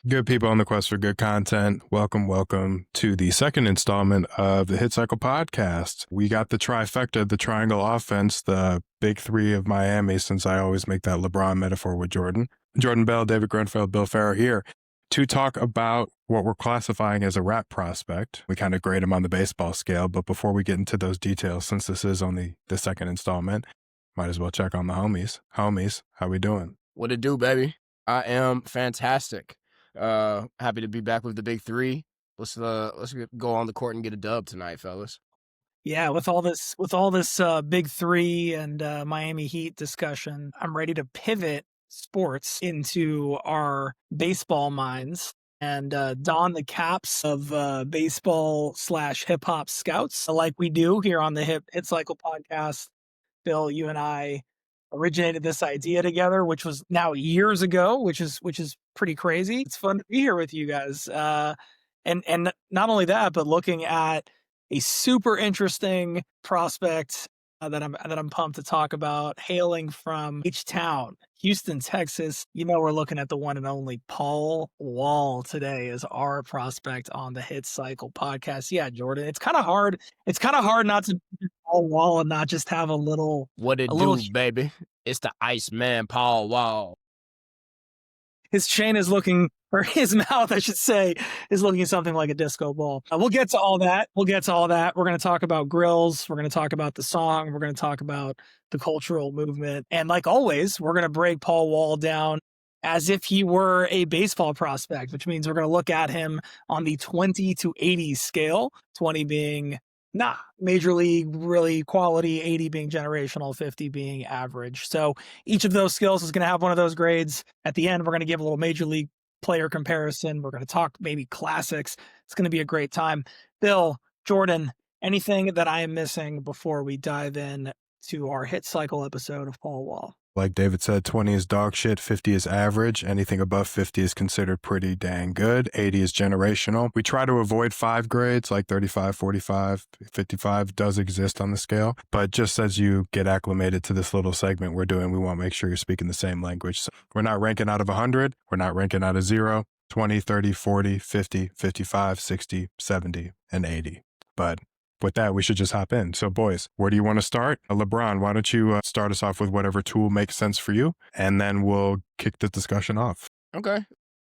Good people on the quest for good content. Welcome to the second installment of the Hit Cycle podcast. We got the trifecta, the triangle offense, the big three of Miami, since I always make that LeBron metaphor with Jordan. Jordan Bell, David Grunfeld, Bill Farrow here to talk about what we're classifying as a rap prospect. We kind of grade him on the baseball scale, but before we get into those details, since this is only the second installment, might as well check on the homies. Homies, how we doing? What it do, baby? I am fantastic. Happy to be back with the big three. Let's go on the court and get a dub tonight, fellas. Yeah, with all this big three and Miami Heat discussion, I'm ready to pivot sports into our baseball minds and don the caps of baseball / hip hop scouts, like we do here on the Hit Cycle podcast. Bill, you and I originated this idea together, which was now years ago, which is pretty crazy. It's fun to be here with you guys. And not only that, but looking at a super interesting prospect that I'm pumped to talk about, hailing from H-Town, Houston, Texas. You know, we're looking at the one and only Paul Wall today as our prospect on the Hit Cycle podcast. Yeah, Jordan, it's kind of hard. It's kind of hard not to be Paul Wall and not just have a little. What it do, baby? It's the Iceman, Paul Wall. His chain is looking, or his mouth, I should say, is looking something like a disco ball. We'll get to all that. We're going to talk about grills. We're going to talk about the song. We're going to talk about the cultural movement. And like always, we're going to break Paul Wall down as if he were a baseball prospect, which means we're going to look at him on the 20 to 80 scale, 20 being major league, really quality, 80 being generational, 50 being average. So each of those skills is going to have one of those grades. At the end, we're going to give a little major league player comparison. We're going to talk maybe classics. It's going to be a great time. Bill, Jordan, anything that I am missing before we dive in to our Hit Cycle episode of Paul Wall? Like David said, 20 is dog shit, 50 is average. Anything above 50 is considered pretty dang good. 80 is generational. We try to avoid 5 grades like 35, 45, 55 does exist on the scale. But just as you get acclimated to this little segment we're doing, we want to make sure you're speaking the same language. So we're not ranking out of 100. We're not ranking out of 0, 20, 30, 40, 50, 55, 60, 70, and 80. But with that, we should just hop in. So, boys, where do you want to start? LeBron, why don't you start us off with whatever tool makes sense for you, and then we'll kick the discussion off. Okay.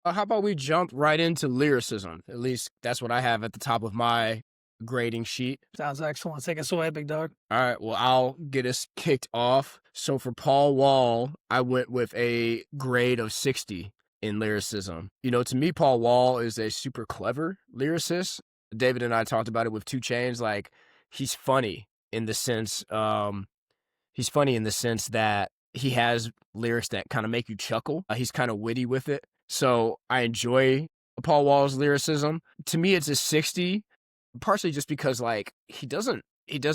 How about we jump right into lyricism? At least that's what I have at the top of my grading sheet. Sounds excellent. Take us away, big dog. All right. Well, I'll get us kicked off. So for Paul Wall, I went with a grade of 60 in lyricism. You know, to me, Paul Wall is a super clever lyricist. David and I talked about it with 2 Chainz. Like, he's funny in the sense that he has lyrics that kind of make you chuckle. He's kind of witty with it. So I enjoy Paul Wall's lyricism. To me, it's a 60, partially just because like he doesn't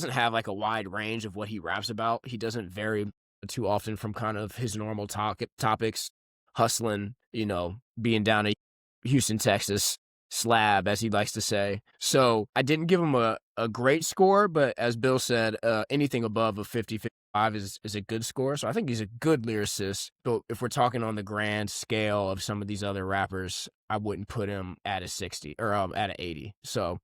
have like a wide range of what he raps about. He doesn't vary too often from kind of his normal topics, hustling, you know, being down in Houston, Texas, slab, as he likes to say. So I didn't give him a great score, but as Bill said, anything above a 50, 55 is a good score. So I think he's a good lyricist. But if we're talking on the grand scale of some of these other rappers, I wouldn't put him at a 60 or at an 80. So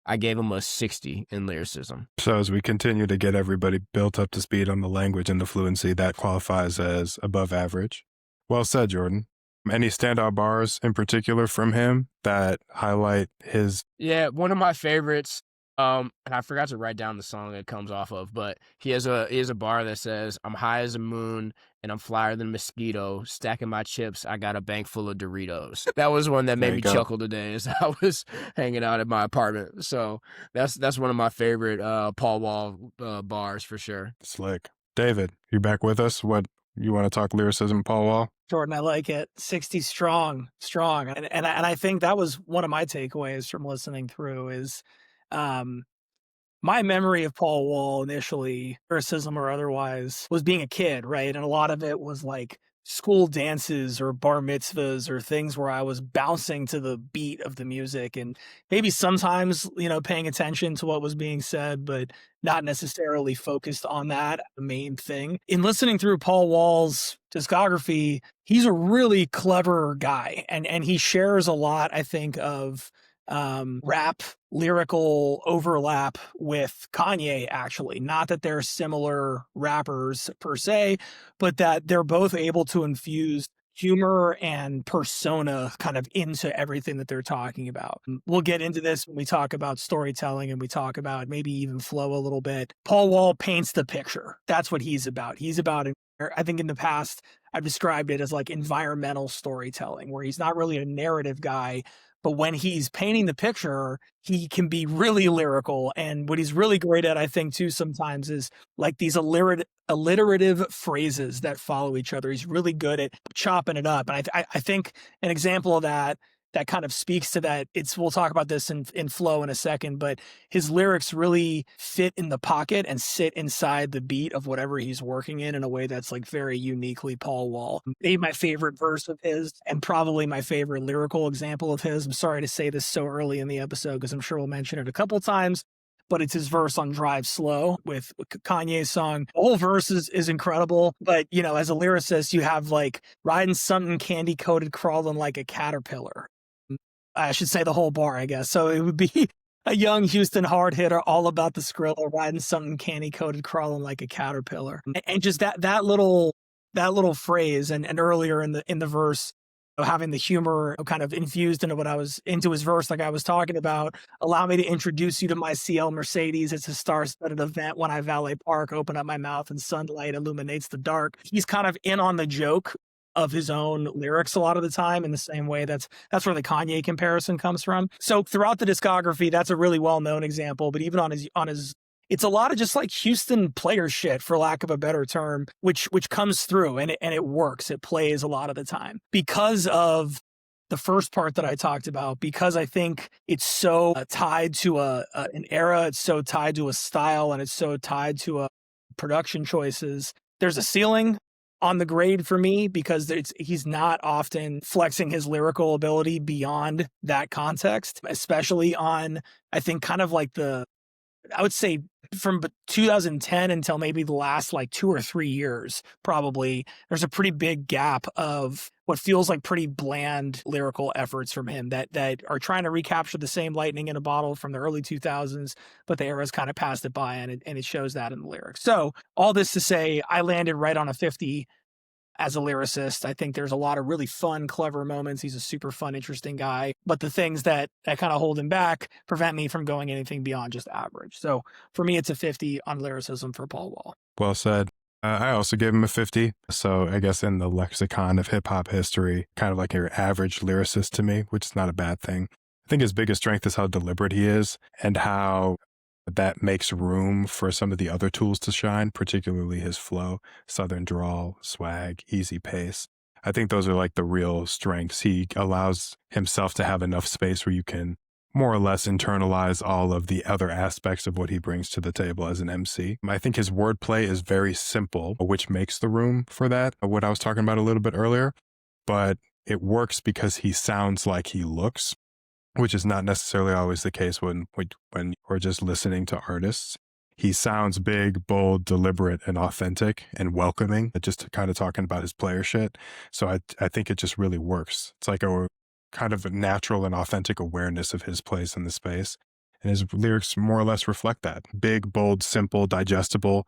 I gave him a 60 in lyricism. So as we continue to get everybody built up to speed on the language and the fluency, that qualifies as above average. Well said, Jordan. Any standout bars in particular from him that highlight his? Yeah, one of my favorites, and I forgot to write down the song it comes off of, but he has a bar that says, "I'm high as a moon and I'm flyer than a mosquito, stacking my chips, I got a bank full of Doritos." That was one that made me chuckle today as I was hanging out at my apartment. So that's one of my favorite Paul Wall bars for sure. Slick. David, you back with us? What, you want to talk lyricism, Paul Wall? Jordan, I like it. 60 strong. And I think that was one of my takeaways from listening through is my memory of Paul Wall initially, lyricism or otherwise, was being a kid, right? And a lot of it was like school dances or bar mitzvahs or things where I was bouncing to the beat of the music and maybe sometimes, paying attention to what was being said, but not necessarily focused on that, the main thing. In listening through Paul Wall's discography, he's a really clever guy and he shares a lot, I think, of rap lyrical overlap with Kanye, actually. Not that they're similar rappers per se, but that they're both able to infuse humor and persona kind of into everything that they're talking about. We'll get into this when we talk about storytelling and we talk about maybe even flow a little bit. Paul Wall paints the picture. That's what he's about. He's about, I think in the past, I've described it as like environmental storytelling, where he's not really a narrative guy, but when he's painting the picture, he can be really lyrical. And what he's really great at, I think, too, sometimes is like these alliterative phrases that follow each other. He's really good at chopping it up. And I think an example of that kind of speaks to that. We'll talk about this in flow in a second, but his lyrics really fit in the pocket and sit inside the beat of whatever he's working in a way that's like very uniquely Paul Wall. Maybe my favorite verse of his and probably my favorite lyrical example of his. I'm sorry to say this so early in the episode because I'm sure we'll mention it a couple times, but it's his verse on Drive Slow with Kanye's song. The whole verse is incredible, but as a lyricist, you have like riding something candy coated, crawling like a caterpillar. I should say the whole bar, I guess. So it would be a young Houston hard hitter, all about the Skrilla, riding something candy coated, crawling like a caterpillar, and just that little phrase, and earlier in the verse, having the humor kind of infused into his verse, like I was talking about. Allow me to introduce you to my CL Mercedes. It's a star-studded event when I valet park, open up my mouth and sunlight illuminates the dark. He's kind of in on the joke of his own lyrics a lot of the time, in the same way that's where the Kanye comparison comes from. So throughout the discography, that's a really well-known example, but even on his it's a lot of just like Houston player shit, for lack of a better term, which comes through and it works. It plays a lot of the time because of the first part that I talked about, because I think it's so tied to an era, it's so tied to a style, and it's so tied to production choices. There's a ceiling on the grade for me because he's not often flexing his lyrical ability beyond that context, especially on, I think, kind of like I would say from 2010 until maybe the last like 2 or 3 years, probably, there's a pretty big gap of what feels like pretty bland lyrical efforts from him that are trying to recapture the same lightning in a bottle from the early 2000s, but the era's kind of passed it by, and it shows that in the lyrics. So all this to say, I landed right on a 50 as a lyricist. I think there's a lot of really fun, clever moments. He's a super fun, interesting guy. But the things that kind of hold him back prevent me from going anything beyond just average. So for me, it's a 50 on lyricism for Paul Wall. Well said. I also gave him a 50. So I guess in the lexicon of hip hop history, kind of like your average lyricist to me, which is not a bad thing. I think his biggest strength is how deliberate he is and how that makes room for some of the other tools to shine, particularly his flow, southern drawl, swag, easy pace. I think those are like the real strengths. He allows himself to have enough space where you can more or less internalize all of the other aspects of what he brings to the table as an MC. I think his wordplay is very simple, which makes the room for that, what I was talking about a little bit earlier, but it works because he sounds like he looks, which is not necessarily always the case when we're just listening to artists. He sounds big, bold, deliberate, and authentic and welcoming, just kind of talking about his player shit. So I think it just really works. It's like a kind of a natural and authentic awareness of his place in the space. And his lyrics more or less reflect that. Big, bold, simple, digestible,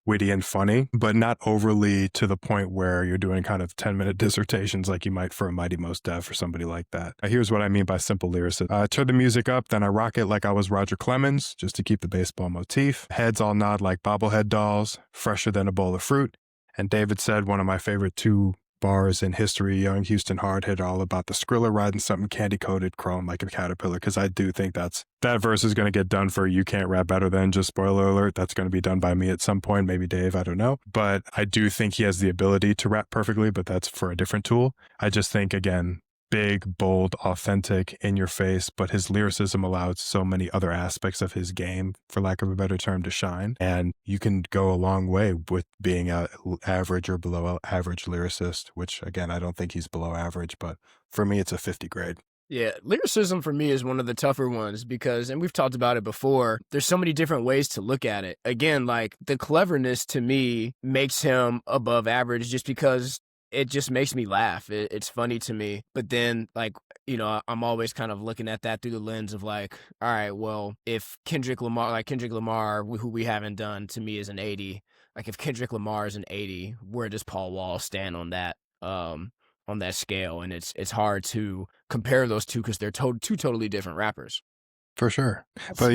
witty and funny, but not overly to the point where you're doing kind of 10-minute dissertations like you might for a Mighty Mos Def or somebody like that. Here's what I mean by simple lyricism. I turn the music up, then I rock it like I was Roger Clemens, just to keep the baseball motif. Heads all nod like bobblehead dolls, fresher than a bowl of fruit. And David said one of my favorite 2 bars in history, young Houston hard hitter, all about the Skrilla riding something candy-coated, crawling like a caterpillar, because I do think that verse is going to get done for You Can't Rap Better Than, just spoiler alert, that's going to be done by me at some point, maybe Dave, I don't know. But I do think he has the ability to rap perfectly, but that's for a different tool. I just think, again, big, bold, authentic, in your face, but his lyricism allowed so many other aspects of his game, for lack of a better term, to shine. And you can go a long way with being a average or below average lyricist, which again, I don't think he's below average, but for me, it's a 50 grade. Yeah, lyricism for me is one of the tougher ones because, and we've talked about it before, there's so many different ways to look at it. Again, like the cleverness to me makes him above average just because it just makes me laugh. It's funny to me. But then, like, I'm always kind of looking at that through the lens of like, all right, well, if Kendrick Lamar, who we haven't done, to me is an 80. Like if Kendrick Lamar is an 80, where does Paul Wall stand on that? On that scale, and it's hard to compare those two because they're two totally different rappers. For sure. But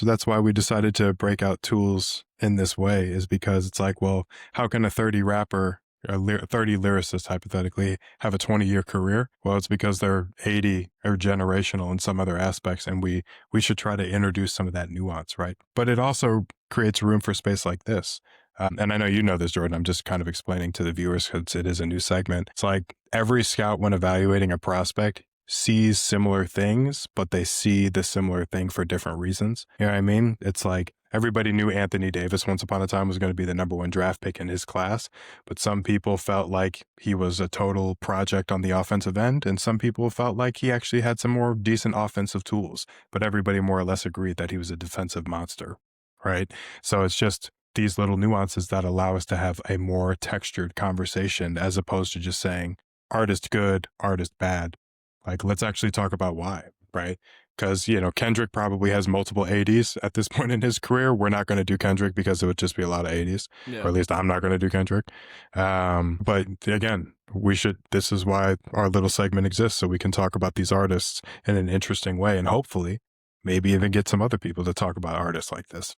that's why we decided to break out tools in this way, is because it's like, well, how can a 30 rapper, a 30 lyricist hypothetically have a 20-year career? Well, it's because they're 80 or generational in some other aspects, and we should try to introduce some of that nuance, right? But it also creates room for space like this. And I know you know this, Jordan. I'm just kind of explaining to the viewers because it is a new segment. It's like every scout, when evaluating a prospect, sees similar things, but they see the similar thing for different reasons. You know what I mean? It's like everybody knew Anthony Davis once upon a time was going to be the #1 draft pick in his class, but some people felt like he was a total project on the offensive end, and some people felt like he actually had some more decent offensive tools, but everybody more or less agreed that he was a defensive monster, right? So it's just these little nuances that allow us to have a more textured conversation as opposed to just saying artist good, artist bad. Like, let's actually talk about why, right? Because, Kendrick probably has multiple 80s at this point in his career. We're not going to do Kendrick because it would just be a lot of 80s, or at least I'm not going to do Kendrick. But again, this is why our little segment exists, so we can talk about these artists in an interesting way and hopefully maybe even get some other people to talk about artists like this.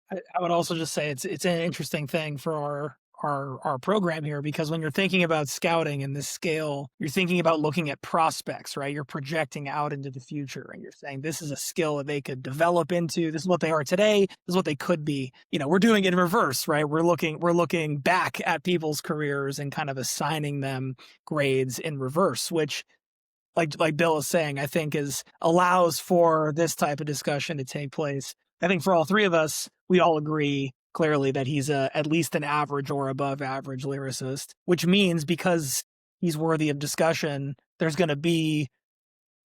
I would also just say it's an interesting thing for our program here, because when you're thinking about scouting in this scale, you're thinking about looking at prospects, right? You're projecting out into the future and you're saying this is a skill that they could develop into. This is what they are today. This is what they could be. We're doing it in reverse, right? We're looking back at people's careers and kind of assigning them grades in reverse, which like Bill is saying, I think allows for this type of discussion to take place. I think for all three of us, we all agree clearly that he's at least an average or above average lyricist, which means because he's worthy of discussion, there's going to be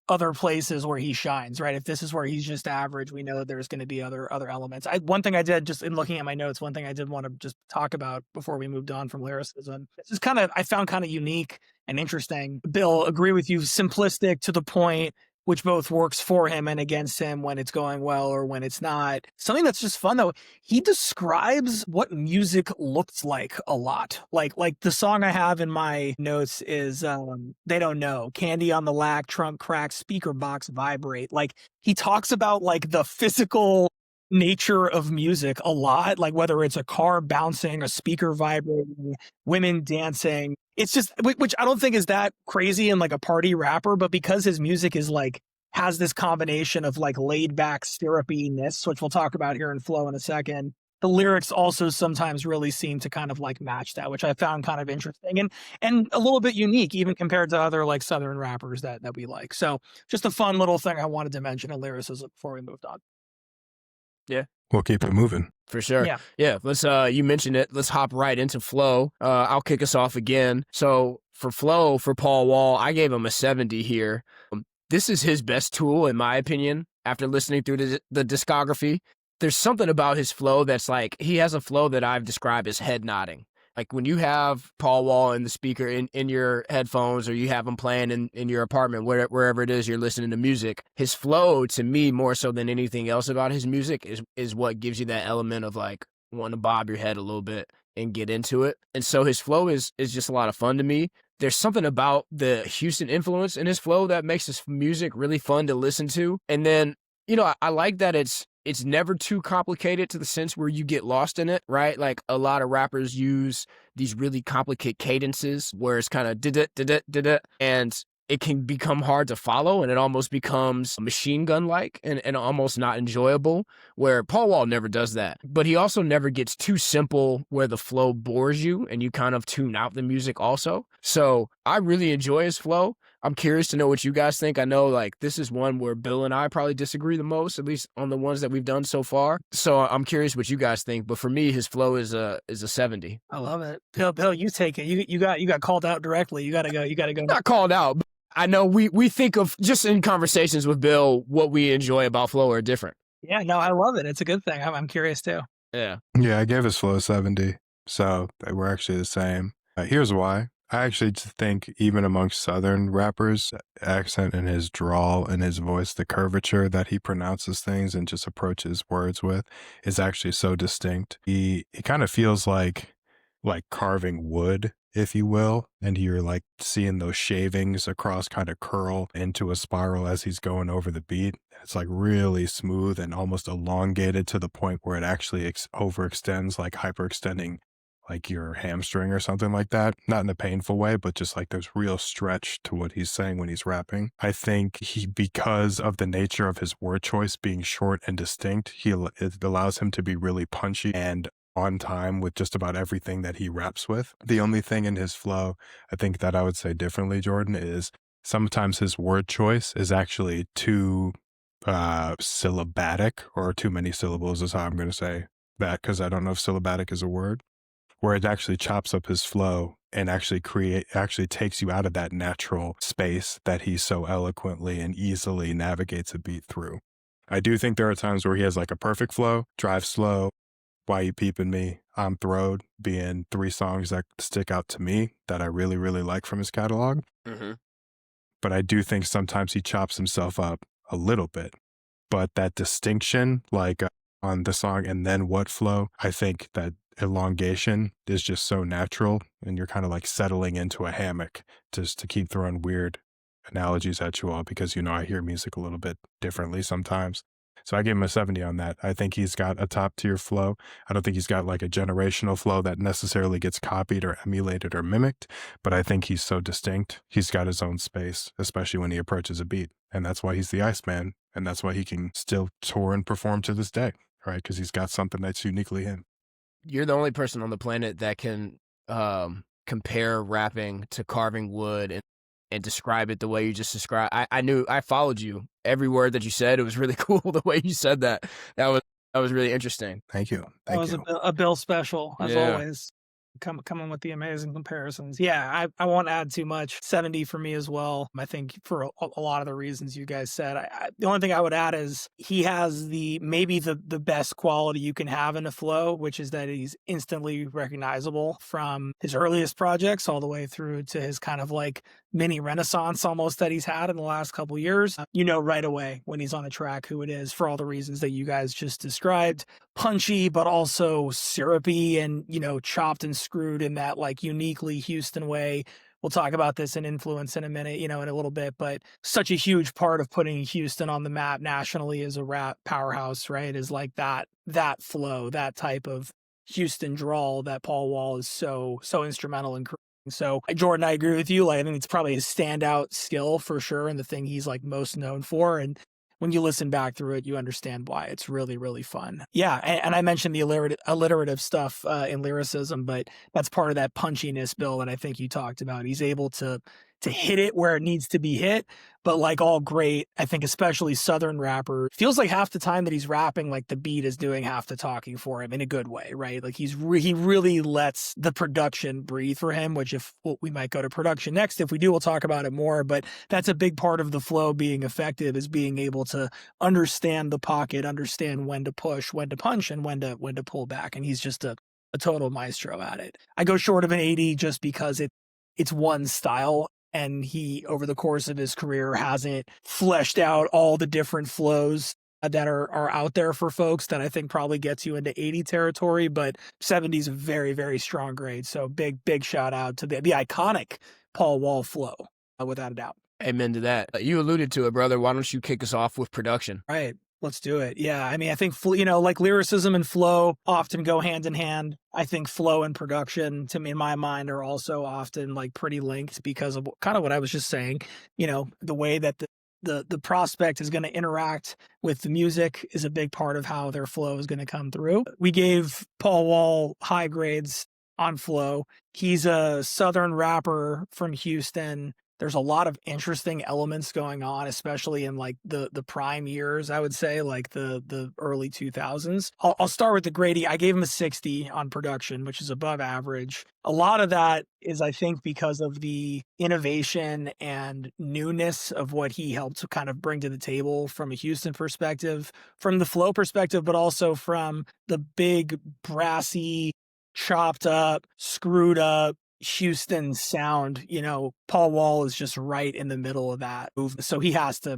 other places where he shines, right? If this is where he's just average, we know that there's going to be other elements. One thing I did, just in looking at my notes, one thing I did want to just talk about before we moved on from lyricism, this is I found kind of unique and interesting. Bill, agree with you, simplistic to the point, which both works for him and against him when it's going well or when it's not. Something that's just fun though, he describes what music looks like a lot. Like the song I have in my notes is They Don't Know, Candy on the Lack, Trunk Crack, Speaker Box Vibrate. Like he talks about like the physical nature of music a lot, like whether it's a car bouncing, a speaker vibrating, women dancing. It's just, which I don't think is that crazy in like a party rapper, but because his music is like, has this combination of like laid back syrupiness, which we'll talk about here in Flow in a second. The lyrics also sometimes really seem to kind of like match that, which I found kind of interesting and a little bit unique, even compared to other like Southern rappers that we like. So just a fun little thing I wanted to mention in lyricism before we moved on. Yeah. We'll keep it moving. For sure. Yeah. Let's, you mentioned it. Let's hop right into Flow. I'll kick us off again. So for Flow, for Paul Wall, I gave him a 70 here. This is his best tool, in my opinion, after listening through the discography. There's something about his flow that's like, he has a flow that I've described as head nodding. Like when you have Paul Wall in the speaker in your headphones, or you have him playing in your apartment, wherever it is you're listening to music, his flow, to me, more so than anything else about his music, is what gives you that element of like wanting to bob your head a little bit and get into it. And so his flow is just a lot of fun to me. There's something about the Houston influence in his flow that makes his music really fun to listen to. And then, I like that it's never too complicated to the sense where you get lost in it, right? Like a lot of rappers use these really complicated cadences where it's kind of da-da, and it can become hard to follow, and it almost becomes machine gun-like and almost not enjoyable, where Paul Wall never does that. But he also never gets too simple where the flow bores you and you kind of tune out the music also. So I really enjoy his flow. I'm curious to know what you guys think. I know like this is one where Bill and I probably disagree the most, at least on the ones that we've done so far. So I'm curious what you guys think. But for me, his flow is a 70. I love it. Bill, you take it. You got called out directly. You gotta go. Not called out, but I know we think of just in conversations with Bill what we enjoy about flow are different. Yeah, no, I love it. It's a good thing. I'm curious too. Yeah. Yeah, I gave his flow 70. So we're actually the same. Here's why. I actually think even amongst Southern rappers, accent and his drawl and his voice, the curvature that he pronounces things and just approaches words with is actually so distinct. It kind of feels like carving wood, if you will, and you're like seeing those shavings across kind of curl into a spiral as he's going over the beat. It's like really smooth and almost elongated to the point where it actually overextends, like hyperextending like your hamstring or something like that. Not in a painful way, but just like there's real stretch to what he's saying when he's rapping. I think because of the nature of his word choice being short and distinct, it allows him to be really punchy and on time with just about everything that he raps with. The only thing in his flow, I think that I would say differently, Jordan, is sometimes his word choice is actually too syllabatic, or too many syllables is how I'm going to say that, because I don't know if syllabatic is a word, where it actually chops up his flow and actually takes you out of that natural space that he so eloquently and easily navigates a beat through. I do think there are times where he has like a perfect flow, Drive Slow, Why You Peeping Me, I'm Throwed, being 3 songs that stick out to me that I really, really like from his catalog. Mm-hmm. But I do think sometimes he chops himself up a little bit. But that distinction, like on the song And Then What flow, I think that elongation is just so natural, and you're kind of like settling into a hammock, just to keep throwing weird analogies at you all, because, you know, I hear music a little bit differently sometimes. So I give him a 70 on that. I think he's got a top tier flow. I don't think he's got like a generational flow that necessarily gets copied or emulated or mimicked, but I think he's so distinct. He's got his own space, especially when he approaches a beat. And that's why he's the Iceman. And that's why he can still tour and perform to this day, right? Because he's got something that's uniquely him. You're the only person on the planet that can compare rapping to carving wood and describe it the way you just described. I followed you. Every word that you said, it was really cool the way you said that. That was really interesting. Thank you. That was a Bill special, as Yeah. always. Coming with the amazing comparisons. Yeah, I won't add too much. 70 for me as well. I think for a lot of the reasons you guys said. The only thing I would add is he has maybe the best quality you can have in a flow, which is that he's instantly recognizable from his earliest projects all the way through to his kind of like mini renaissance almost that he's had in the last couple of years. You know right away when he's on a track who it is, for all the reasons that you guys just described. Punchy, but also syrupy and, you know, chopped and screwed in that like uniquely Houston way. We'll talk about this in influence in a minute, you know, in a little bit, but such a huge part of putting Houston on the map nationally as a rap powerhouse, right? Is like that flow, that type of Houston drawl that Paul Wall is so instrumental in creating. So Jordan, I agree with you. Like, I think it's probably his standout skill for sure, and the thing he's like most known for. And when you listen back through it, you understand why. It's really, really fun. Yeah, and I mentioned the alliterative stuff in lyricism, but that's part of that punchiness, Bill, that I think you talked about. He's able to hit it where it needs to be hit, but like all great, I think especially Southern rapper, feels like half the time that he's rapping, like the beat is doing half the talking for him in a good way, right? Like he really lets the production breathe for him, which we might go to production next. If we do, we'll talk about it more, but that's a big part of the flow being effective, is being able to understand the pocket, understand when to push, when to punch, and when to pull back. And he's just a total maestro at it. I go short of an 80 just because it's one style. And he, over the course of his career, hasn't fleshed out all the different flows that are out there for folks that I think probably gets you into 80 territory, but 70 is a very, very strong grade. So big shout out to the iconic Paul Wall flow, without a doubt. Amen to that. You alluded to it, brother. Why don't you kick us off with production? Right. Let's do it. Yeah. I mean, I think, you know, like lyricism and flow often go hand in hand. I think flow and production, to me, in my mind, are also often like pretty linked because of kind of what I was just saying. You know, the way that the prospect is going to interact with the music is a big part of how their flow is going to come through. We gave Paul Wall high grades on flow. He's a Southern rapper from Houston. There's a lot of interesting elements going on, especially in like the prime years, I would say, like the early 2000s. I'll start with the Grady. I gave him a 60 on production, which is above average. A lot of that is, I think, because of the innovation and newness of what he helped to kind of bring to the table from a Houston perspective, from the flow perspective, but also from the big, brassy, chopped up, screwed up Houston sound. Paul Wall is just right in the middle of that move. So he has to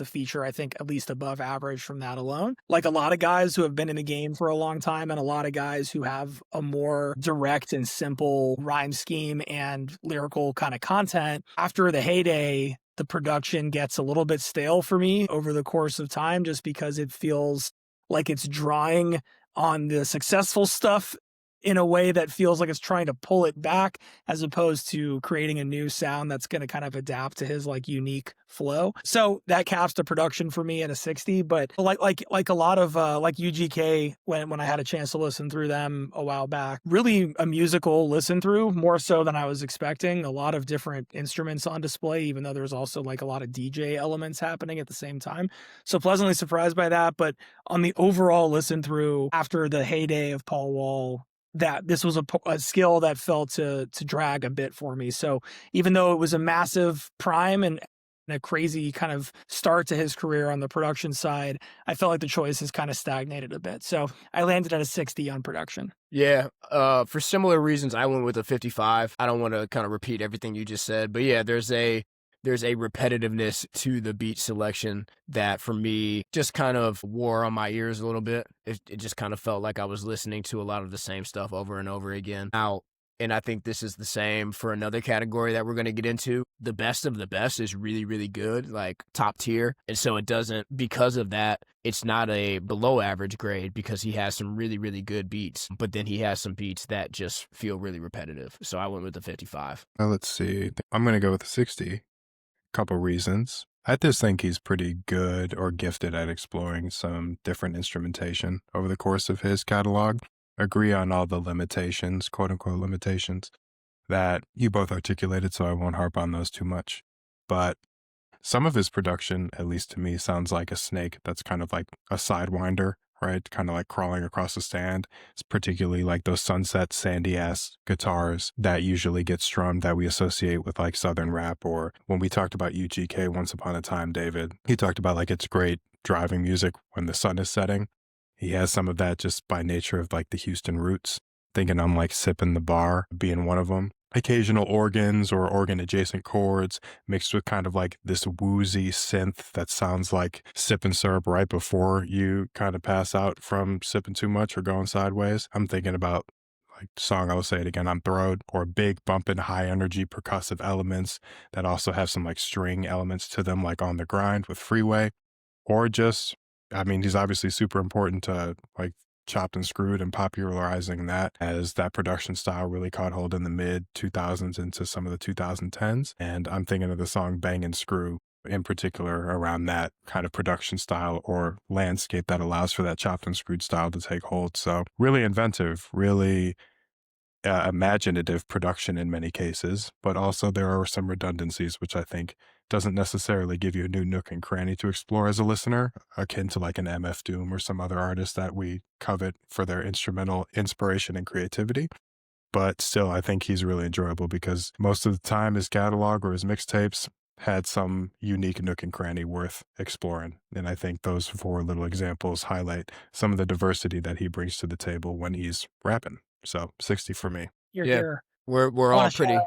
feature, I think, at least above average from that alone. Like a lot of guys who have been in the game for a long time and a lot of guys who have a more direct and simple rhyme scheme and lyrical kind of content, after the heyday, the production gets a little bit stale for me over the course of time, just because it feels like it's drawing on the successful stuff in a way that feels like it's trying to pull it back, as opposed to creating a new sound that's going to kind of adapt to his like unique flow. So that caps the production for me at a 60. But like a lot of like UGK, when I had a chance to listen through them a while back, really a musical listen through, more so than I was expecting. A lot of different instruments on display, even though there's also like a lot of DJ elements happening at the same time. So pleasantly surprised by that. But on the overall listen through after the heyday of Paul Wall, that this was a skill that felt to drag a bit for me. So even though it was a massive prime and a crazy kind of start to his career on the production side, I felt like the choice has kind of stagnated a bit. So I landed at a 60 on production. Yeah, for similar reasons, I went with a 55. I don't want to kind of repeat everything you just said, but yeah, there's a repetitiveness to the beat selection that for me just kind of wore on my ears a little bit. It just kind of felt like I was listening to a lot of the same stuff over and over again. Now, and I think this is the same for another category that we're going to get into. The best of the best is really, really good, like top tier. And so because of that, it's not a below average grade, because he has some really, really good beats, but then he has some beats that just feel really repetitive. So I went with the 55. Let's see. I'm going to go with a 60. Couple reasons. I just think he's pretty good or gifted at exploring some different instrumentation over the course of his catalog. Agree on all the limitations, quote unquote limitations, that you both articulated, so I won't harp on those too much. But some of his production, at least to me, sounds like a snake that's kind of like a sidewinder, right? Kind of like crawling across the stand. It's particularly like those sunset sandy ass guitars that usually get strummed that we associate with like Southern rap. Or when we talked about UGK once upon a time, David, he talked about like it's great driving music when the sun is setting. He has some of that just by nature of like the Houston roots. Thinking I'm like sipping the bar being one of them. Occasional organs or organ adjacent chords mixed with kind of like this woozy synth that sounds like sipping syrup right before you kind of pass out from sipping too much or going sideways. I'm thinking about like song, I will say it again, I'm Throwed, or big bumping high energy percussive elements that also have some like string elements to them, like On the Grind with Freeway. Or just, I mean, he's obviously super important to like Chopped and Screwed and popularizing that, as that production style really caught hold in the mid 2000s into some of the 2010s. And I'm thinking of the song Bang and Screw in particular around that kind of production style or landscape that allows for that chopped and screwed style to take hold. So really inventive, really imaginative production in many cases, but also there are some redundancies, which I think doesn't necessarily give you a new nook and cranny to explore as a listener, akin to like an MF Doom or some other artist that we covet for their instrumental inspiration and creativity. But still, I think he's really enjoyable because most of the time his catalog or his mixtapes had some unique nook and cranny worth exploring. And I think those 4 little examples highlight some of the diversity that he brings to the table when he's rapping. So 60 for me. You're Yeah. here. We're all pretty.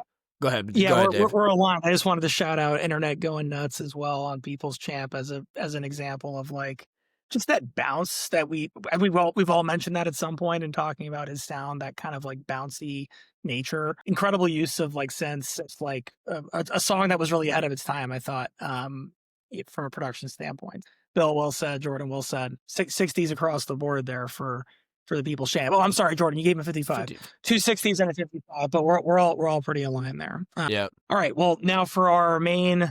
Go ahead. Yeah, Go ahead, Dave. we're aligned. I just wanted to shout out Internet Going Nuts as well on People's Champ as an example of like just that bounce that we've all mentioned that at some point in talking about his sound, that kind of like bouncy nature, incredible use of like synths. It's like a song that was really ahead of its time, I thought, from a production standpoint. Bill, well said. Jordan, well said. 60s across the board there for the People's Champ. Oh, I'm sorry, Jordan, you gave him a 55. 2 60s and a 55, but we're all pretty aligned there. Yeah. All right. Well, now for our main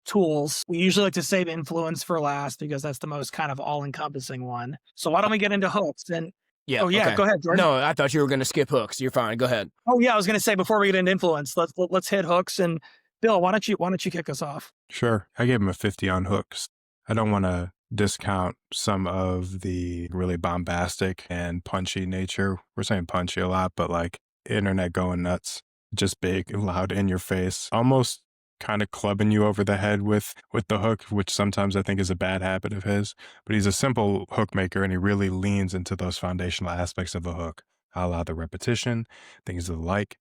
tools, we usually like to save influence for last because that's the most kind of all-encompassing one. So why don't we get into hooks? And Yeah. Oh yeah, Okay. go ahead, Jordan. No, I thought you were going to skip hooks. You're fine. Go ahead. Oh yeah, I was gonna say before we get into influence, let's hit hooks. And Bill, why don't you kick us off? Sure. I gave him a 50 on hooks. I don't want to discount some of the really bombastic and punchy nature. We're saying punchy a lot, but like internet going nuts, just big, loud, in your face, almost kind of clubbing you over the head with the hook, which sometimes I think is a bad habit of his. But he's a simple hook maker, and he really leans into those foundational aspects of a hook, a la the repetition, things of the like.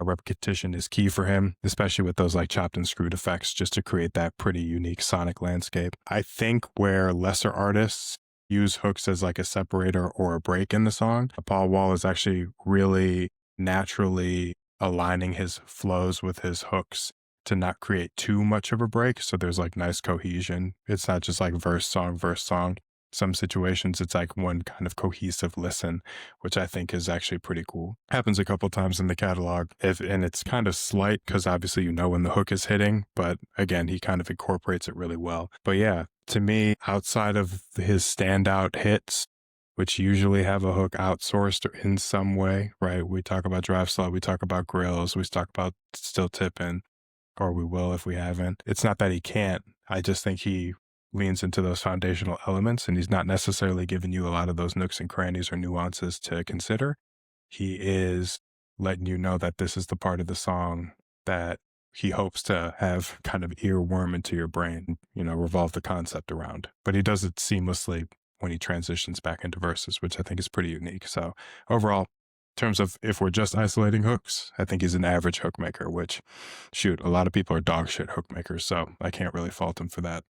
A repetition is key for him, especially with those like chopped and screwed effects, just to create that pretty unique sonic landscape. I think where lesser artists use hooks as like a separator or a break in the song, Paul Wall is actually really naturally aligning his flows with his hooks to not create too much of a break. So there's like nice cohesion. It's not just like verse, song, verse, song. Some situations, it's like one kind of cohesive listen, which I think is actually pretty cool. Happens a couple times in the catalog, and it's kind of slight because obviously you know when the hook is hitting, but again, he kind of incorporates it really well. But yeah, to me, outside of his standout hits, which usually have a hook outsourced in some way, right? We talk about Drive Slow, we talk about Grills, we talk about Still Tippin', or we will if we haven't. It's not that he can't. I just think he leans into those foundational elements, and he's not necessarily giving you a lot of those nooks and crannies or nuances to consider. He is letting you know that this is the part of the song that he hopes to have kind of earworm into your brain, revolve the concept around. But he does it seamlessly when he transitions back into verses, which I think is pretty unique. So overall, in terms of if we're just isolating hooks, I think he's an average hook maker, which, shoot, a lot of people are dog shit hook makers, so I can't really fault him for that.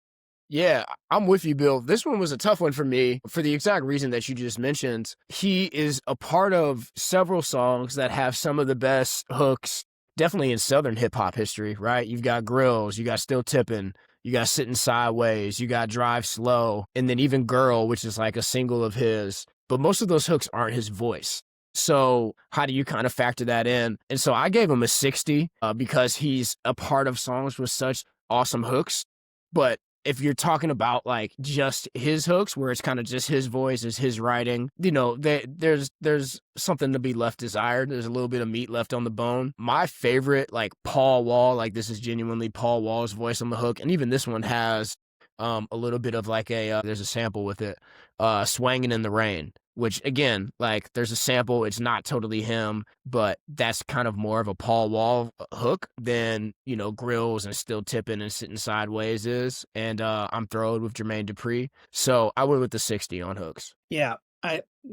Yeah, I'm with you, Bill. This one was a tough one for me for the exact reason that you just mentioned. He is a part of several songs that have some of the best hooks, definitely in Southern hip hop history, right? You've got Grills, you got Still Tippin', you got Sitting Sideways, you got Drive Slow, and then even Girl, which is like a single of his. But most of those hooks aren't his voice. So how do you kind of factor that in? And so I gave him a 60 because he's a part of songs with such awesome hooks. But if you're talking about like just his hooks, where it's kind of just his voice, is his writing, there's something to be left desired. There's a little bit of meat left on the bone. My favorite, like Paul Wall, like this is genuinely Paul Wall's voice on the hook, and even this one has a little bit of like there's a sample with it, Swangin' in the Rain. Which again, like there's a sample, it's not totally him, but that's kind of more of a Paul Wall hook than, Grills and Still Tippin' and Sitting Sideways is. And I'm thrilled with Jermaine Dupri. So I went with the 60 on hooks. Yeah.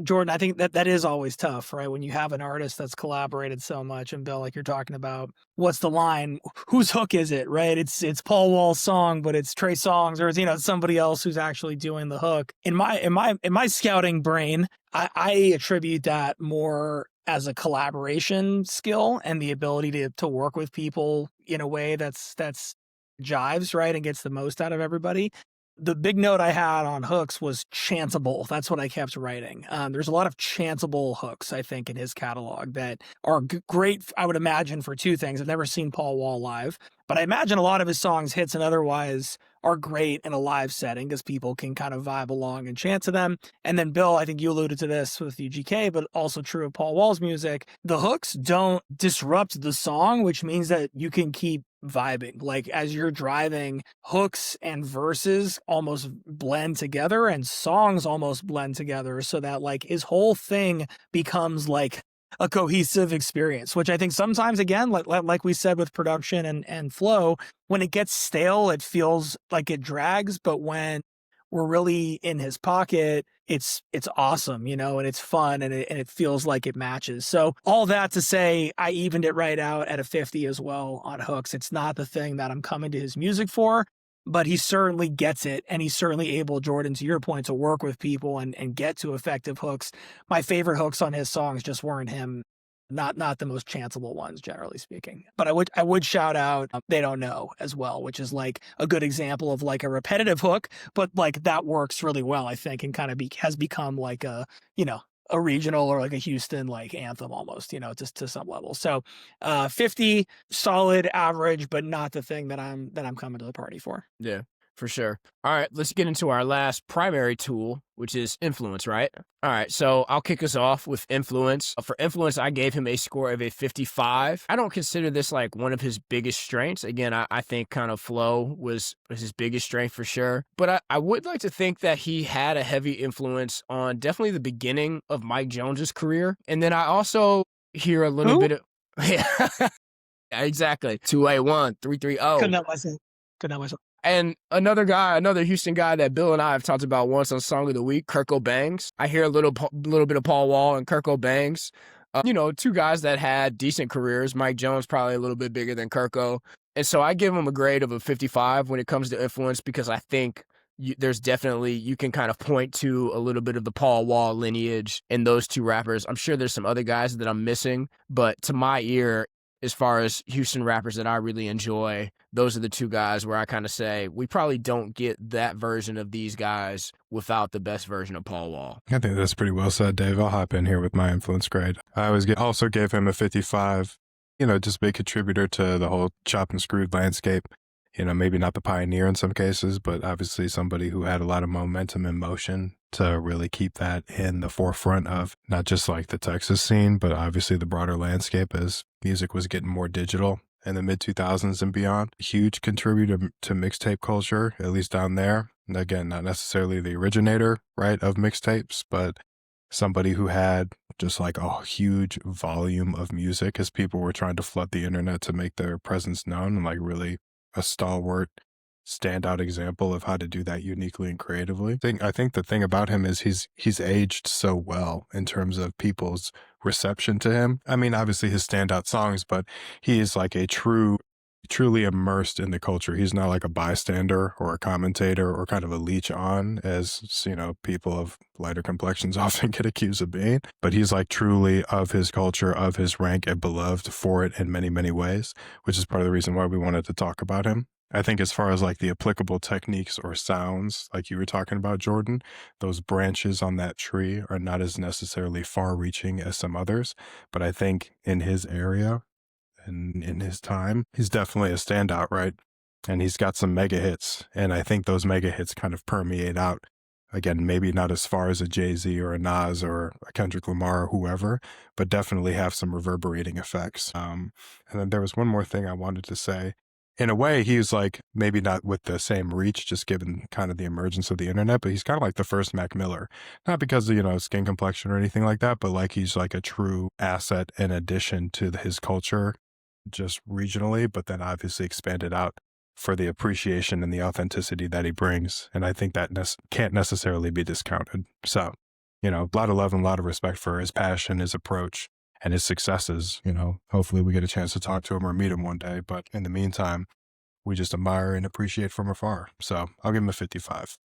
Jordan, I think that is always tough, right? When you have an artist that's collaborated so much, and Bill, like you're talking about, what's the line? Whose hook is it, right? It's Paul Wall's song, but it's Trey Songz, or it's somebody else who's actually doing the hook. In my scouting brain, I attribute that more as a collaboration skill and the ability to work with people in a way that's jives, right, and gets the most out of everybody. The big note I had on hooks was chanceable. That's what I kept writing. There's a lot of chanceable hooks, I think, in his catalog that are great, I would imagine, for two things. I've never seen Paul Wall live, but I imagine a lot of his songs, hits and otherwise, are great in a live setting because people can kind of vibe along and chant to them. And then, Bill, I think you alluded to this with UGK, but also true of Paul Wall's music. The hooks don't disrupt the song, which means that you can keep vibing. Like as you're driving, hooks and verses almost blend together and songs almost blend together so that like his whole thing becomes like a cohesive experience, which I think sometimes, again, like we said with production and flow, when it gets stale, it feels like it drags. But when we're really in his pocket, it's awesome, and it's fun and it feels like it matches. So all that to say, I evened it right out at a 50 as well on hooks. It's not the thing that I'm coming to his music for, but he certainly gets it. And he's certainly able, Jordan, to your point, to work with people and get to effective hooks. My favorite hooks on his songs just weren't him. Not the most chanceable ones, generally speaking. But I would shout out They Don't Know as well, which is like a good example of like a repetitive hook, but like that works really well, I think, and kind of has become like a regional or like a Houston like anthem almost, just to some level. So 50, solid, average, but not the thing that I'm coming to the party for. Yeah. For sure. All right, let's get into our last primary tool, which is influence, right? All right, so I'll kick us off with influence. For influence, I gave him a score of a 55. I don't consider this like one of his biggest strengths. Again, I think kind of flow was his biggest strength for sure. But I would like to think that he had a heavy influence on definitely the beginning of Mike Jones's career. And then I also hear a little bit of... Yeah, exactly. 281, 330. Couldn't help myself. Couldn't help myself. And another Houston guy that Bill and I have talked about once on Song of the Week, Kirk O'Banks. I hear a little bit of Paul Wall and Kirk O'Banks. Two guys that had decent careers. Mike Jones probably a little bit bigger than Kirko. And so I give him a grade of a 55 when it comes to influence, because I think there's definitely, you can kind of point to a little bit of the Paul Wall lineage in those two rappers. I'm sure there's some other guys that I'm missing, but to my ear, as far as Houston rappers that I really enjoy, those are the two guys where I kind of say we probably don't get that version of these guys without the best version of Paul Wall. I think that's pretty well said, Dave. I'll hop in here with my influence grade. I also gave him a 55, just big contributor to the whole chop and screwed landscape. Maybe not the pioneer in some cases, but obviously somebody who had a lot of momentum and motion to really keep that in the forefront of not just like the Texas scene, but obviously the broader landscape as music was getting more digital in the mid-2000s and beyond. Huge contributor to mixtape culture, at least down there. And again, not necessarily the originator, right, of mixtapes, but somebody who had just like a huge volume of music as people were trying to flood the internet to make their presence known, and like really a stalwart standout example of how to do that uniquely and creatively. I think the thing about him is he's aged so well in terms of people's reception to him. I mean, obviously his standout songs, but he is like a truly immersed in the culture. He's not like a bystander or a commentator or kind of a leech on, as people of lighter complexions often get accused of being, but he's like truly of his culture, of his rank, and beloved for it in many, many ways, which is part of the reason why we wanted to talk about him. I think as far as like the applicable techniques or sounds, like you were talking about, Jordan, those branches on that tree are not as necessarily far-reaching as some others, but I think in his area and in his time, he's definitely a standout, right? And he's got some mega hits, and I think those mega hits kind of permeate out. Again, maybe not as far as a Jay-Z or a Nas or a Kendrick Lamar or whoever, but definitely have some reverberating effects. And then there was one more thing I wanted to say. In a way, he's like maybe not with the same reach, just given kind of the emergence of the internet, but he's kind of like the first Mac Miller. Not because of, skin complexion or anything like that, but like he's like a true asset in addition to his culture, just regionally, but then obviously expanded out for the appreciation and the authenticity that he brings. And I think that can't necessarily be discounted. So, a lot of love and a lot of respect for his passion, his approach, and his successes. Hopefully we get a chance to talk to him or meet him one day. But in the meantime, we just admire and appreciate from afar. So I'll give him a 55.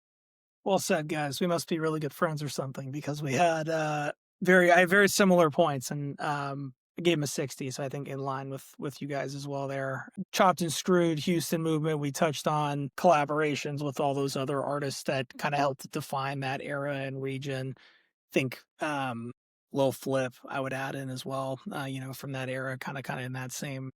Well said, guys. We must be really good friends or something, because we had I had very similar points, and I gave him a 60, so I think in line with you guys as well there. Chopped and Screwed, Houston movement, we touched on collaborations with all those other artists that kind of helped define that era and region. Think Lil Flip I would add in as well, from that era, kind of in that same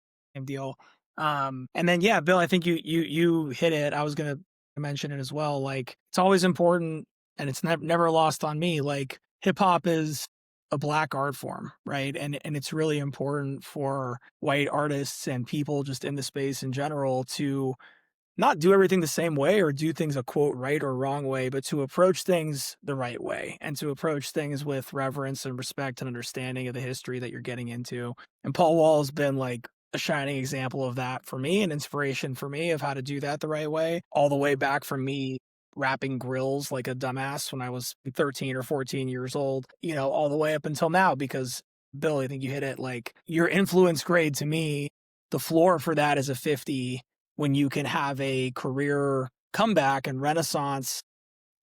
deal. And then, yeah, Bill, I think you hit it. I was going to mention it as well. Like, it's always important, and it's never lost on me. Like, hip hop is a Black art form, right? And it's really important for white artists and people just in the space in general to not do everything the same way or do things a quote right or wrong way, but to approach things the right way and to approach things with reverence and respect and understanding of the history that you're getting into. And Paul Wall has been like a shining example of that for me, an inspiration for me of how to do that the right way, all the way back from me rapping grills like a dumbass when I was 13 or 14 years old, all the way up until now. Because Bill, I think you hit it, like your influence grade to me, the floor for that is a 50 when you can have a career comeback and renaissance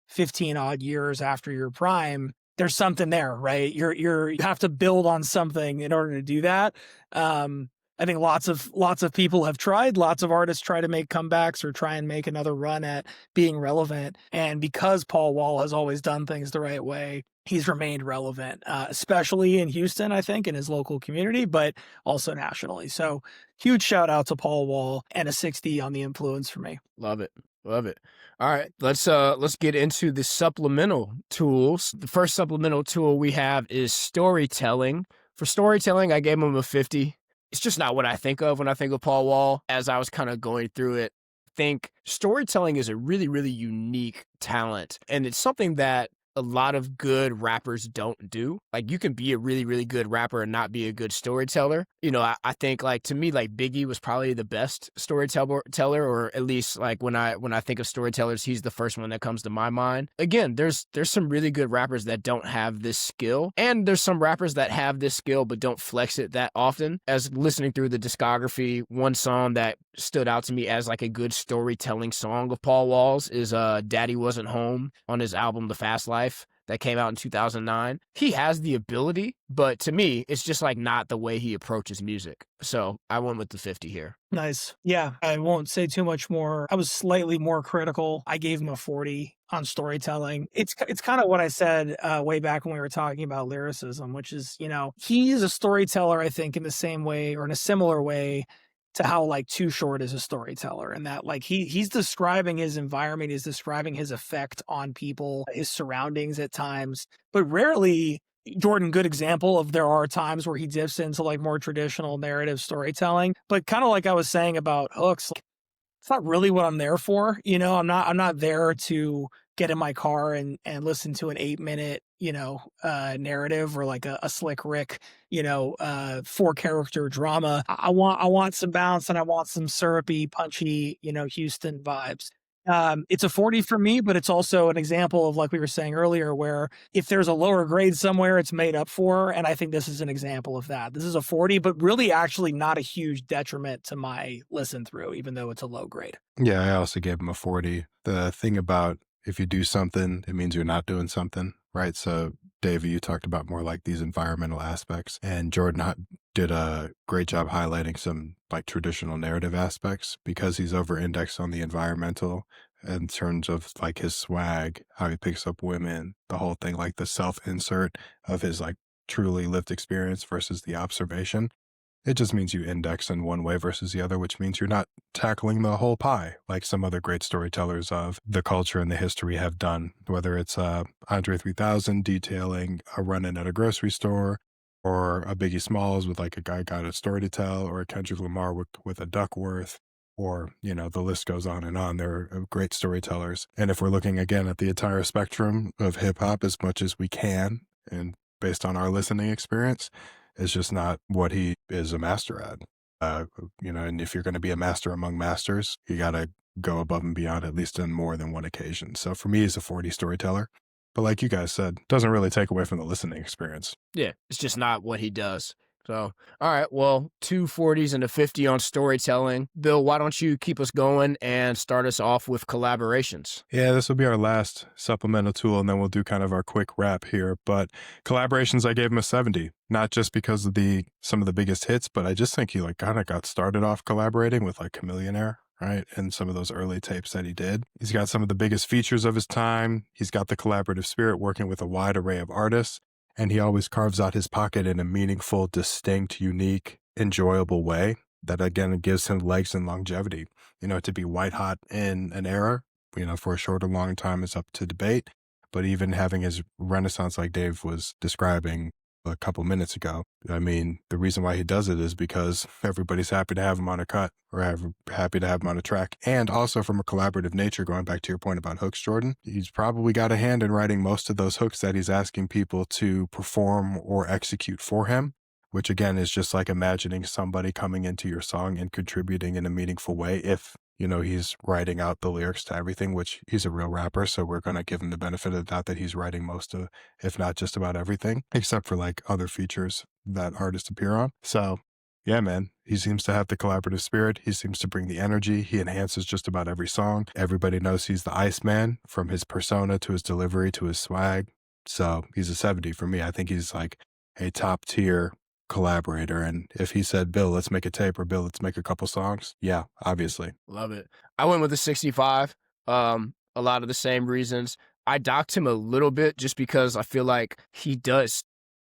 15 odd years after your prime. There's something there, right? You have to build on something in order to do that. I think lots of people have tried. Lots of artists try to make comebacks or try and make another run at being relevant. And because Paul Wall has always done things the right way, he's remained relevant, especially in Houston, I think, in his local community, but also nationally. So huge shout out to Paul Wall, and a 60 on the influence for me. Love it. Love it. All right, let's get into the supplemental tools. The first supplemental tool we have is storytelling. For storytelling, I gave him a 50. It's just not what I think of when I think of Paul Wall. As I was kind of going through it, I think storytelling is a really, really unique talent, and it's something that a lot of good rappers don't do. Like, you can be a really, really good rapper and not be a good storyteller. You know, I think, like, to me, like, Biggie was probably the best storyteller, or at least like when I think of storytellers, he's the first one that comes to my mind. Again, there's some really good rappers that don't have this skill, and there's some rappers that have this skill but don't flex it that often. As listening through the discography, one song that stood out to me as like a good storytelling song of Paul Wall's is Daddy Wasn't Home on his album The Fast Life that came out in 2009. He has the ability, but to me, it's just like not the way he approaches music. So I went with the 50 here. Nice. Yeah, I won't say too much more. I was slightly more critical. I gave him a 40 on storytelling. It's kind of what I said way back when we were talking about lyricism, which is, you know, he is a storyteller, I think, in the same way or in a similar way to how like Too Short is a storyteller, and that like he's describing his environment, he's describing his effect on people, his surroundings at times, but rarely. Jordan, good example of there are times where he dips into like more traditional narrative storytelling, but kind of like I was saying about hooks, like, it's not really what I'm there for. You know, I'm not there to get in my car and listen to an 8-minute, you know, narrative or like a Slick Rick, you know, 4-character drama. I want some bounce and I want some syrupy, punchy, you know, Houston vibes. It's a 40 for me, but it's also an example of, like we were saying earlier, where if there's a lower grade somewhere, it's made up for. And I think this is an example of that. This is a 40, but really actually not a huge detriment to my listen through, even though it's a low grade. Yeah, I also gave him a 40. The thing about if you do something, it means you're not doing something, right? So, Dave, you talked about more like these environmental aspects, and Jordan did a great job highlighting some like traditional narrative aspects because he's over-indexed on the environmental in terms of like his swag, how he picks up women, the whole thing, like the self-insert of his like truly lived experience versus the observation. It just means you index in one way versus the other, which means you're not tackling the whole pie like some other great storytellers of the culture and the history have done, whether it's Andre 3000 detailing a run-in at a grocery store, or a Biggie Smalls with like a guy got a story to tell, or a Kendrick Lamar with a Duckworth, or, you know, the list goes on and on. They're great storytellers. And if we're looking again at the entire spectrum of hip-hop as much as we can, and based on our listening experience, it's just not what he is a master at. You know, and if you're going to be a master among masters, you got to go above and beyond, at least on more than one occasion. So for me, he's a 40 storyteller. But like you guys said, doesn't really take away from the listening experience. Yeah, it's just not what he does. So, all right, well, 2 40s and a 50 on storytelling. Bill, why don't you keep us going and start us off with collaborations? Yeah, this will be our last supplemental tool, and then we'll do kind of our quick wrap here. But collaborations, I gave him a 70, not just because of some of the biggest hits, but I just think he like kind of got started off collaborating with like Chameleonaire, right? And some of those early tapes that he did. He's got some of the biggest features of his time. He's got the collaborative spirit working with a wide array of artists. And he always carves out his pocket in a meaningful, distinct, unique, enjoyable way that, again, gives him legs and longevity. You know, to be white hot in an era, you know, for a short or long time is up to debate. But even having his renaissance like Dave was describing a couple minutes ago, I mean, the reason why he does it is because everybody's happy to have him on a cut or happy to have him on a track. And also from a collaborative nature, going back to your point about hooks, Jordan, he's probably got a hand in writing most of those hooks that he's asking people to perform or execute for him, which again is just like imagining somebody coming into your song and contributing in a meaningful way. If, you know, he's writing out the lyrics to everything, which he's a real rapper, so we're going to give him the benefit of the doubt that he's writing most of, if not just about everything, except for like other features that artists appear on. So yeah, man, he seems to have the collaborative spirit. He seems to bring the energy. He enhances just about every song. Everybody knows he's the Iceman, from his persona to his delivery to his swag. So he's a 70 for me. I think he's like a top tier collaborator. And if he said, Bill, let's make a tape, or Bill, let's make a couple songs, yeah, obviously. Love it. I went with a 65. A lot of the same reasons. I docked him a little bit just because I feel like he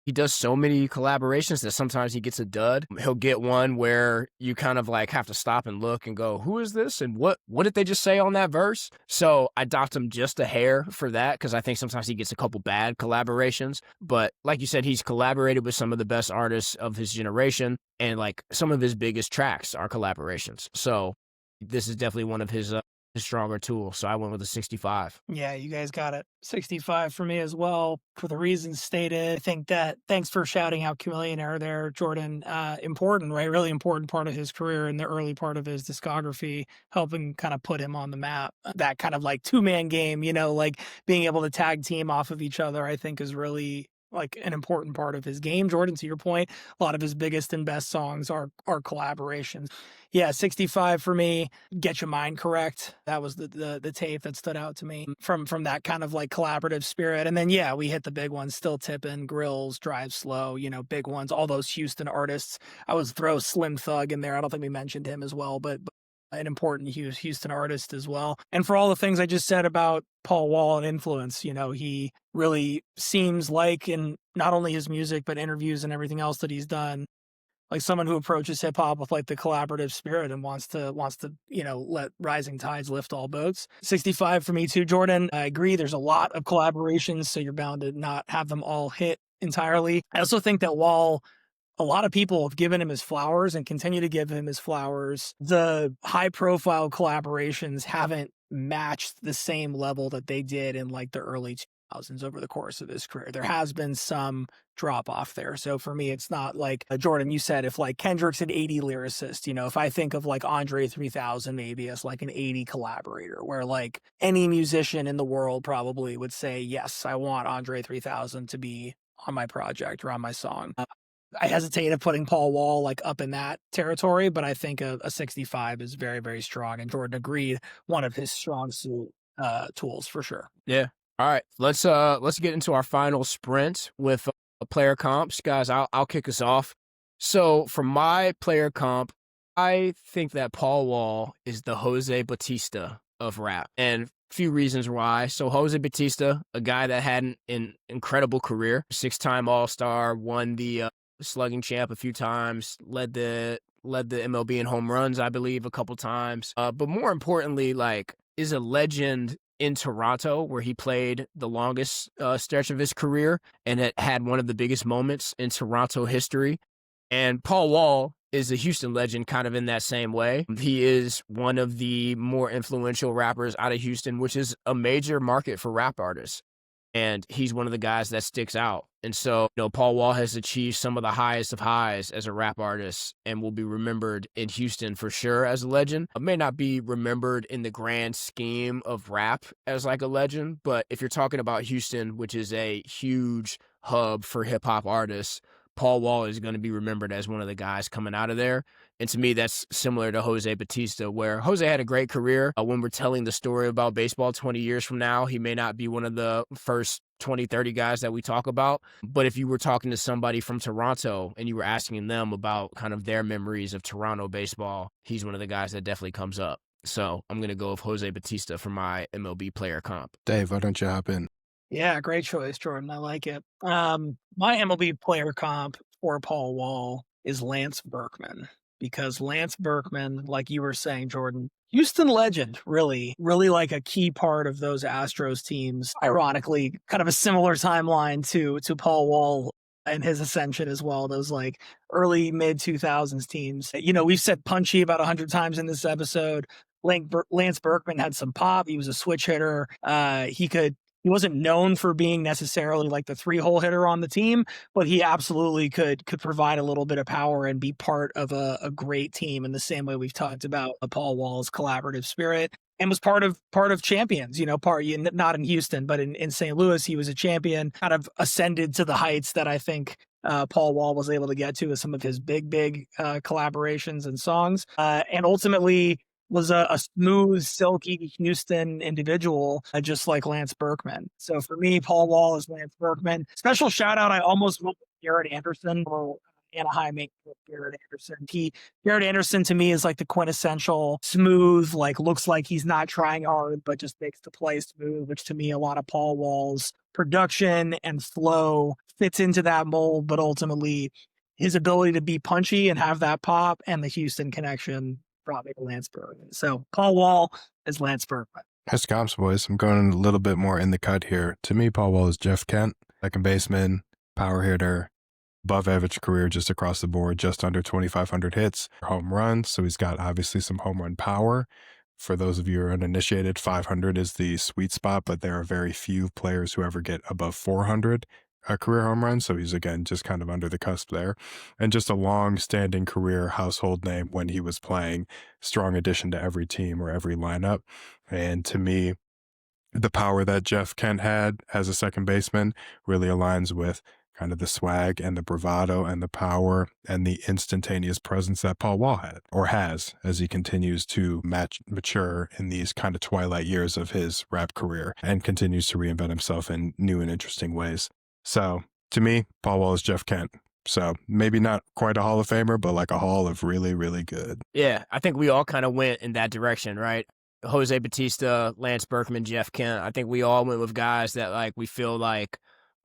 he does so many collaborations that sometimes he gets a dud. He'll get one where you kind of like have to stop and look and go, who is this? And what did they just say on that verse? So I docked him just a hair for that because I think sometimes he gets a couple bad collaborations. But like you said, he's collaborated with some of the best artists of his generation, and like some of his biggest tracks are collaborations. So this is definitely one of his stronger tools. So I went with a 65. Yeah, you guys got it. 65 for me as well, for the reasons stated. I think that, thanks for shouting out Chameleonaire there, Jordan. Important, right? Really important part of his career in the early part of his discography, helping kind of put him on the map. That kind of like two-man game, like being able to tag team off of each other, I think is really like an important part of his game. Jordan, to your point, a lot of his biggest and best songs are collaborations. Yeah, 65 for me. Get Your Mind Correct. That was the tape that stood out to me from that kind of like collaborative spirit. And then, yeah, we hit the big ones, Still Tippin', Grills, Drive Slow, big ones, all those Houston artists. I would throw Slim Thug in there. I don't think we mentioned him as well, but an important Houston artist as well. And for all the things I just said about Paul Wall and influence, he really seems like, in not only his music, but interviews and everything else that he's done, like someone who approaches hip hop with like the collaborative spirit and wants to, let rising tides lift all boats. 65 for me too, Jordan. I agree. There's a lot of collaborations, so you're bound to not have them all hit entirely. I also think that while a lot of people have given him his flowers and continue to give him his flowers, the high-profile collaborations haven't matched the same level that they did in like the early 2000s over the course of his career. There has been some drop-off there. So for me, it's not like, Jordan, you said if like Kendrick's an 80 lyricist, if I think of like Andre 3000 maybe as like an 80 collaborator, where like any musician in the world probably would say, yes, I want Andre 3000 to be on my project or on my song. I hesitate at putting Paul Wall like up in that territory, but I think a 65 is very, very strong. And Jordan agreed, one of his strong suit tools for sure. Yeah. All right. Let's get into our final sprint with player comps, guys. I'll kick us off. So for my player comp, I think that Paul Wall is the Jose Batista of rap, and few reasons why. So Jose Batista, a guy that had an incredible career, 6-time All-Star, won the slugging champ a few times, led the MLB in home runs, I believe, a couple times. But more importantly, like, is a legend in Toronto, where he played the longest stretch of his career, and it had one of the biggest moments in Toronto history. And Paul Wall is a Houston legend kind of in that same way. He is one of the more influential rappers out of Houston, which is a major market for rap artists. And he's one of the guys that sticks out. And so, Paul Wall has achieved some of the highest of highs as a rap artist and will be remembered in Houston for sure as a legend. May not be remembered in the grand scheme of rap as like a legend, but if you're talking about Houston, which is a huge hub for hip hop artists, Paul Wall is going to be remembered as one of the guys coming out of there. And to me, that's similar to Jose Batista, where Jose had a great career. When we're telling the story about baseball 20 years from now, he may not be one of the first 20, 30 guys that we talk about. But if you were talking to somebody from Toronto and you were asking them about kind of their memories of Toronto baseball, he's one of the guys that definitely comes up. So I'm going to go with Jose Batista for my MLB player comp. Dave, why don't you hop in? Yeah, great choice, Jordan. I like it. My MLB player comp for Paul Wall is Lance Berkman, because Lance Berkman, like you were saying, Jordan, Houston legend, really like a key part of those Astros teams. Ironically, kind of a similar timeline to Paul Wall and his ascension as well. Those like early mid 2000s teams. We've said punchy about 100 times in this episode. Lance Berkman had some pop. He was a switch hitter. He wasn't known for being necessarily like the 3-hole hitter on the team, but he absolutely could provide a little bit of power and be part of a great team in the same way we've talked about Paul Wall's collaborative spirit, and was part of champions, not in Houston, but in St. Louis, he was a champion, kind of ascended to the heights that I think Paul Wall was able to get to with some of his big collaborations and songs, and ultimately was a smooth, silky Houston individual, just like Lance Berkman. So for me, Paul Wall is Lance Berkman. Special shout out, I almost went with Garrett Anderson, or Anaheim make Garrett Anderson. Garrett Anderson to me is like the quintessential smooth, like looks like he's not trying hard, but just makes the play smooth, which to me, a lot of Paul Wall's production and flow fits into that mold, but ultimately his ability to be punchy and have that pop and the Houston connection brought me to Lance Berkman. So Paul Wall is Lance Berkman. That's comps, boys. I'm going a little bit more in the cut here. To me, Paul Wall is Jeff Kent, second baseman, power hitter, above average career just across the board, just under 2,500 hits, home runs. So he's got obviously some home run power. For those of you who are uninitiated, 500 is the sweet spot, but there are very few players who ever get above 400 career home runs. So he's, again, just kind of under the cusp there. And just a long-standing career household name when he was playing, strong addition to every team or every lineup. And to me, the power that Jeff Kent had as a second baseman really aligns with kind of the swag and the bravado and the power and the instantaneous presence that Paul Wall had or has as he continues to mature in these kind of twilight years of his rap career and continues to reinvent himself in new and interesting ways. So to me, Paul Wall is Jeff Kent. So maybe not quite a Hall of Famer, but like a Hall of really, really good. Yeah, I think we all kind of went in that direction, right? Jose Batista, Lance Berkman, Jeff Kent. I think we all went with guys that like we feel like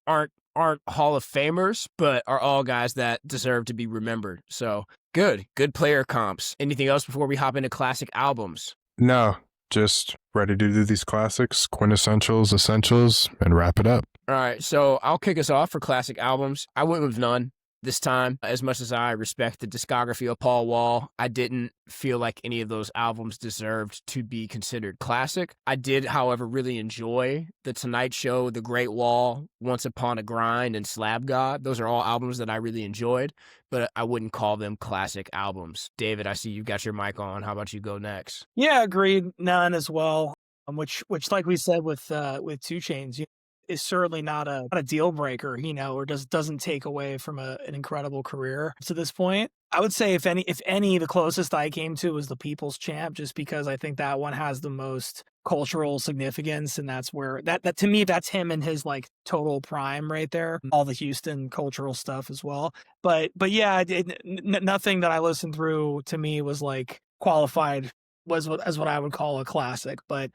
aren't Hall of Famers, but are all guys that deserve to be remembered. So good player comps. Anything else before we hop into classic albums? No, just ready to do these classics, quintessentials, essentials, and wrap it up. All right, so I'll kick us off for classic albums. I went with none this time. As much as I respect the discography of Paul Wall, I didn't feel like any of those albums deserved to be considered classic. I did, however, really enjoy The Tonight Show, The Great Wall, Once Upon a Grind, and Slab God. Those are all albums that I really enjoyed, but I wouldn't call them classic albums. David, I see you got your mic on. How about you go next? Yeah, agreed. None as well. Which, like we said with 2 Chainz, is certainly not a deal breaker, or doesn't take away from an incredible career to this point. I would say if any, the closest I came to was the People's Champ, just because I think that one has the most cultural significance, and that's where that to me, that's him in his like total prime right there. All the Houston cultural stuff as well, but yeah, nothing that I listened through to me was like qualified as what I would call a classic, but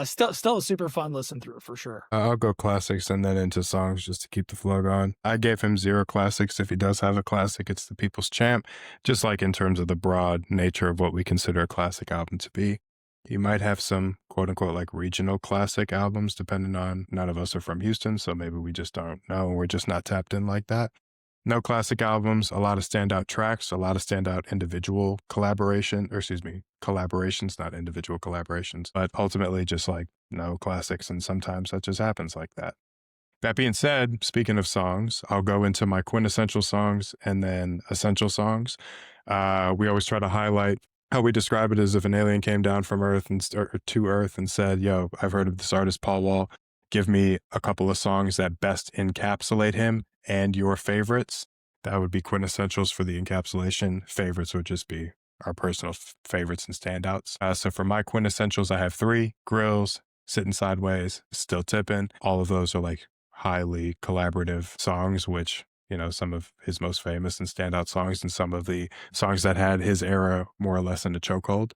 still a super fun listen through for sure. I'll go classics and then into songs just to keep the flow going. I gave him 0 classics. If he does have a classic, it's the People's Champ, just like in terms of the broad nature of what we consider a classic album to be. You might have some quote unquote like regional classic albums, depending on, none of us are from Houston, so maybe we just don't know. We're just not tapped in like that. No classic albums, a lot of standout tracks, a lot of standout individual collaborations, not individual collaborations, but ultimately just like no classics, and sometimes that just happens like that. That being said, speaking of songs, I'll go into my quintessential songs and then essential songs. We always try to highlight how we describe it as if an alien came down from Earth to Earth and said, yo, I've heard of this artist, Paul Wall. Give me a couple of songs that best encapsulate him and your favorites. That would be quintessentials for the encapsulation. Favorites would just be our personal favorites and standouts. So for my quintessentials, I have 3: Grills, Sitting Sideways, Still Tippin'. All of those are like highly collaborative songs, which, some of his most famous and standout songs, and some of the songs that had his era more or less in a chokehold.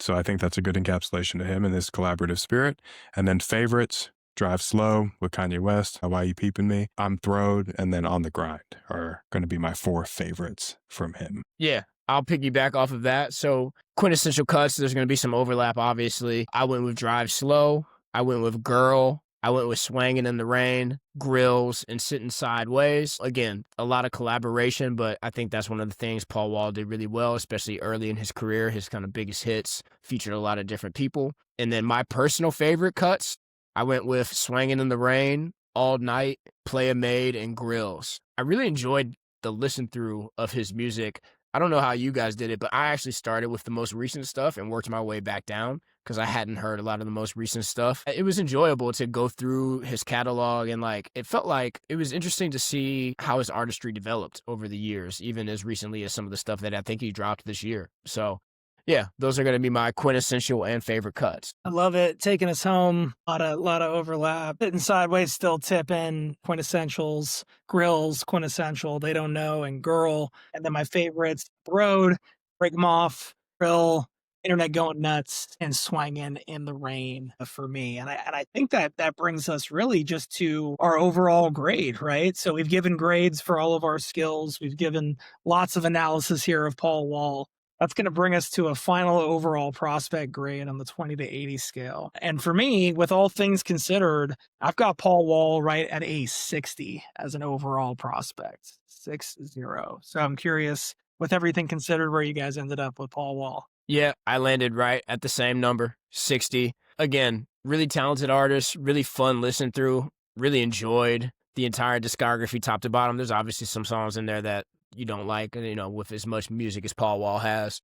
So I think that's a good encapsulation of him and his collaborative spirit. And then favorites, Drive Slow with Kanye West, Why You Peeping Me, I'm Throwed, and then On the Grind are going to be my 4 favorites from him. Yeah, I'll piggyback off of that. So quintessential cuts, there's going to be some overlap, obviously. I went with Drive Slow. I went with Girl. I went with Swangin' in the Rain, Grills, and Sitting Sideways. Again, a lot of collaboration, but I think that's one of the things Paul Wall did really well, especially early in his career. His kind of biggest hits featured a lot of different people. And then my personal favorite cuts, I went with Swangin' in the Rain, All Night, Playa Made, and Grills. I really enjoyed the listen through of his music. I don't know how you guys did it, but I actually started with the most recent stuff and worked my way back down because I hadn't heard a lot of the most recent stuff. It was enjoyable to go through his catalog, and it felt like it was interesting to see how his artistry developed over the years, even as recently as some of the stuff that I think he dropped this year. So yeah, those are going to be my quintessential and favorite cuts. I love it. Taking us home. A lot of overlap. Sitting Sideways, Still Tippin', quintessentials. Grills, quintessential. They Don't Know, and Girl. And then my favorites, Road, Break 'em Off, Grill, internet going nuts and swinging in the rain for me. And I think that brings us really just to our overall grade, right? So we've given grades for all of our skills. We've given lots of analysis here of Paul Wall. That's going to bring us to a final overall prospect grade on the 20 to 80 scale. And for me, with all things considered, I've got Paul Wall right at a 60 as an overall prospect, 6-0. So I'm curious, with everything considered, where you guys ended up with Paul Wall. Yeah, I landed right at the same number, 60. Again, really talented artist, really fun listen through, really enjoyed the entire discography top to bottom. There's obviously some songs in there that you don't like, with as much music as Paul Wall has,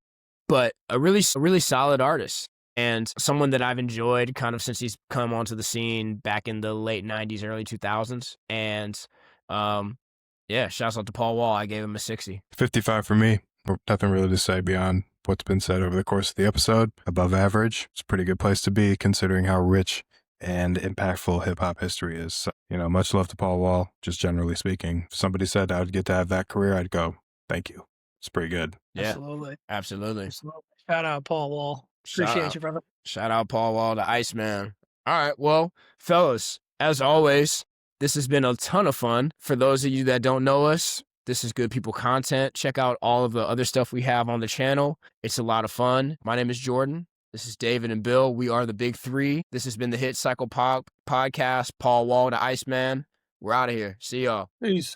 but a really solid artist and someone that I've enjoyed kind of since he's come onto the scene back in the late 90s, early 2000s. And yeah, shouts out to Paul Wall. I gave him a 60. 55 for me. Nothing really to say beyond what's been said over the course of the episode. Above average. It's a pretty good place to be considering how rich and impactful hip-hop history is. So, much love to Paul Wall, just generally speaking. If somebody said I would get to have that career, I'd go, thank you. It's pretty good. Yeah, Absolutely. Shout out Paul Wall. Appreciate you, brother. Shout out Paul Wall, the Iceman. All right, well, fellas, as always, this has been a ton of fun. For those of you that don't know us, this is Good People content. Check out all of the other stuff we have on the channel. It's a lot of fun. My name is Jordan. This is David and Bill. We are the Big Three. This has been the Hit Cycle podcast. Paul Wall, the Iceman. We're out of here. See y'all. Peace.